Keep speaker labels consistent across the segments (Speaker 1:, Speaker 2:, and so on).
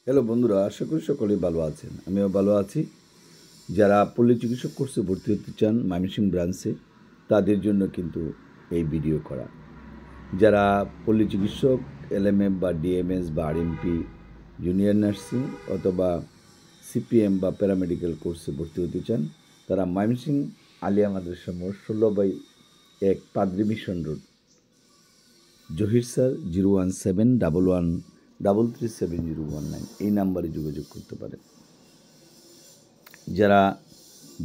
Speaker 1: Hello বন্ধুরা, আশা করি সকলেই ভালো আছেন। আমিও ভালো আছি। যারা পল্লী চিকিৎসক কোর্সে ভর্তি হতে চান ময়মনসিংহ ব্রাঞ্চে, তাদের জন্য কিন্তু এই ভিডিও করা। যারা পল্লী চিকিৎসক এলএমএম বা ডিএমএস বা আরএমপি, জুনিয়র নার্সিং অথবা সিপিএম বা প্যারামেডিক্যাল কোর্সে ভর্তি হতে চান, তারা ময়মনসিংহ আলিয়া মাদ্রাসা মোড় 16/1 পাদ্রী মিশন রোড, জহির স্যার 01711337019 এই নাম্বারে যোগাযোগ করতে পারেন। যারা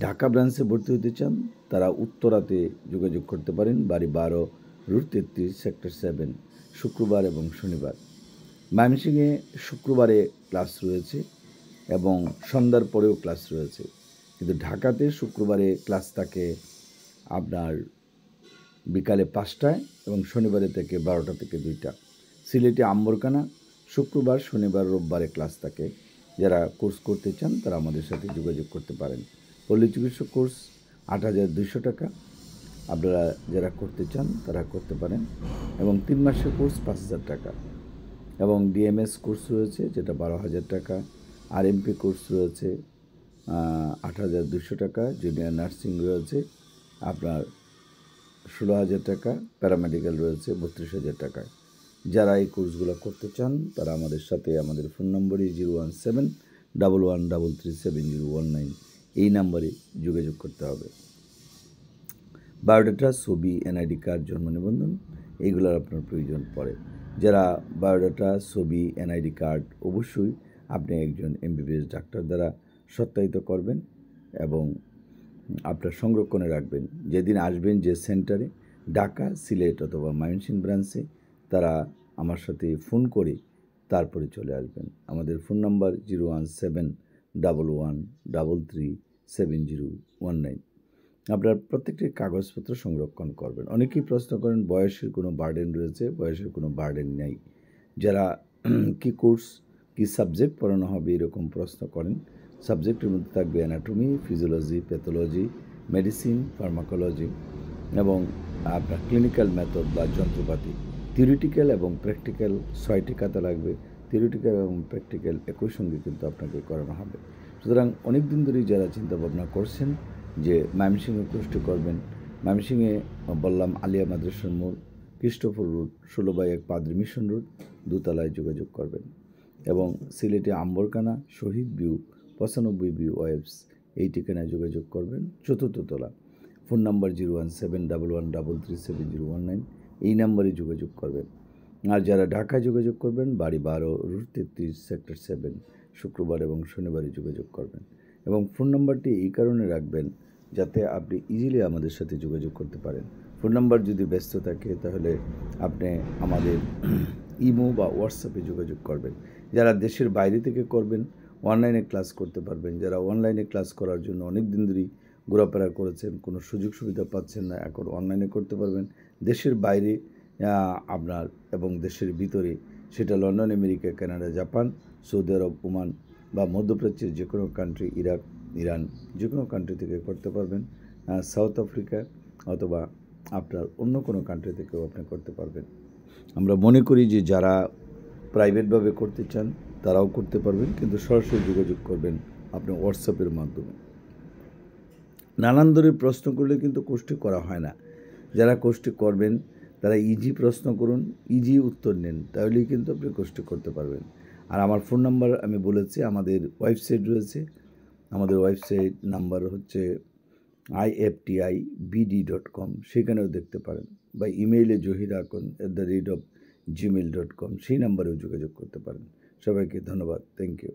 Speaker 1: ঢাকা ব্রাঞ্চে ভর্তি হতে চান তারা উত্তরাতে যোগাযোগ করতে পারেন, বাড়ি 12 রুট 33 সেক্টর 7, শুক্রবার এবং শনিবার। ময়মনসিংহে শুক্রবারে ক্লাস রয়েছে এবং সন্ধ্যার পরেও ক্লাস রয়েছে, কিন্তু ঢাকাতে শুক্রবারে ক্লাস থাকে আপনার বিকালে 5টায় এবং শনিবারে থেকে 12টা থেকে 2টা। সিলেটে আম্বরকানা শুক্রবার, শনিবার, রোববারে ক্লাস থাকে। যারা কোর্স করতে চান তারা আমাদের সাথে যোগাযোগ করতে পারেন। পল্লী চিকিৎসক কোর্স 8,200 টাকা। আপনারা যারা করতে চান তারা করতে পারেন এবং 3 মাসের কোর্স 5,000 টাকা এবং ডিএমএস কোর্স রয়েছে যেটা 12,000 টাকা। আরএমপি কোর্স রয়েছে 8,200 টাকা। জুনিয়র নার্সিং রয়েছে আপনার 16,000 টাকা। প্যারামেডিক্যাল রয়েছে 32,000 টাকা। যারা এই কোর্সগুলো করতে চান তারা আমাদের সাথে আমাদের ফোন নম্বরে 01711337019 এই নাম্বারে যোগাযোগ করতে হবে। বায়োডাটা, ছবি, এনআইডি কার্ড, জন্ম নিবন্ধন এইগুলোর আপনার প্রয়োজন পড়ে। যারা বায়োডাটা, ছবি, এনআইডি কার্ড অবশ্যই আপনি একজন এমবিবিএস ডাক্তার দ্বারা সত্যায়িত করবেন এবং আপনার সংরক্ষণে রাখবেন। যেদিন আসবেন যে সেন্টারে ঢাকা, সিলেট অথবা ময়মনসিংহ ব্রাঞ্চে, তারা আমার সাথে ফোন করে তারপরে চলে আসবেন। আমাদের ফোন নাম্বার 01711337019। আপনার প্রত্যেকটি কাগজপত্র সংরক্ষণ করবেন। অনেকেই প্রশ্ন করেন বয়সের কোনো বার্ডেন রয়েছে, বয়সের কোনো বার্ডেন নেই। যারা কি কোর্স, কি সাবজেক্ট পড়ানো হবে এরকম প্রশ্ন করেন, সাবজেক্টের মধ্যে থাকবে anatomy, physiology, pathology, medicine, pharmacology এবং আপনার ক্লিনিক্যাল মেথড বা যন্ত্রপাতি। থিওরিটিক্যাল এবং প্র্যাকটিক্যাল 6টি খাতা লাগবে। থিওরিটিক্যাল এবং প্র্যাকটিক্যাল একই সঙ্গে কিন্তু আপনাকে করানো হবে। সুতরাং অনেক দিন ধরেই যারা চিন্তা ভাবনা করছেন যে ময়মনসিংহে কোর্সটি করবেন, ময়মনসিংহে বললাম আলিয়া মাদ্রাসার মোড়, ক্রিস্টোফর রোড, 16/1 পাদ্রী মিশন রোড, দোতলায় যোগাযোগ করবেন এবং সিলেটে আম্বরকানা, শহীদ ভিউ, 95 ভিউ ওয়েবস এই ঠিকানায় যোগাযোগ করবেন, 4th তলা। ফোন নাম্বার 01711337019 এই নাম্বারে যোগাযোগ করবেন। আর যারা ঢাকায় যোগাযোগ করবেন বাড়ি 12 রুট 33 সেক্টর 7, শুক্রবার এবং শনিবারে যোগাযোগ করবেন এবং ফোন নাম্বারটি এই কারণে রাখবেন যাতে আপনি ইজিলি আমাদের সাথে যোগাযোগ করতে পারেন। ফোন নাম্বার যদি ব্যস্ত থাকে তাহলে আপনি আমাদের ইমো বা হোয়াটসঅ্যাপে যোগাযোগ করবেন। যারা দেশের বাইরে থেকে করবেন অনলাইনে ক্লাস করতে পারবেন। যারা অনলাইনে ক্লাস করার জন্য অনেক দিন ধরেই ঘোরাফেরা করেছেন, কোনো সুযোগ সুবিধা পাচ্ছেন না, এখন অনলাইনে করতে পারবেন। দেশের বাইরে আপনার এবং দেশের ভিতরে, সেটা London, America, Canada, Japan, Saudi Arab, Oman বা মধ্যপ্রাচ্যের যে কোনো কান্ট্রি, ইরাক, ইরান, যে কোনো কান্ট্রি থেকে করতে পারবেন। সাউথ আফ্রিকা অথবা আপনার অন্য কোনো কান্ট্রি থেকেও আপনি করতে পারবেন। আমরা মনে করি যে যারা প্রাইভেটভাবে করতে চান তারাও করতে পারবেন, কিন্তু সরাসরি যোগাযোগ করবেন আপনি হোয়াটসঅ্যাপের মাধ্যমে। নানান ধরনের প্রশ্ন করলে কিন্তু কোর্সটি করা হয় না। যারা কোর্সটি করবেন তারা ইজি প্রশ্ন করুন, ইজি উত্তর নেন, তাহলেই কিন্তু আপনি কোর্সটি করতে পারবেন। আর আমার ফোন নাম্বার আমি বলেছি, আমাদের ওয়েবসাইট রয়েছে, আমাদের ওয়েবসাইট নাম্বার হচ্ছে iftibd.com, সেখানেও দেখতে পারেন, বা ইমেইলে jahir.akon@gmail.com সেই নাম্বারেও যোগাযোগ করতে পারেন। সবাইকে ধন্যবাদ। Thank you.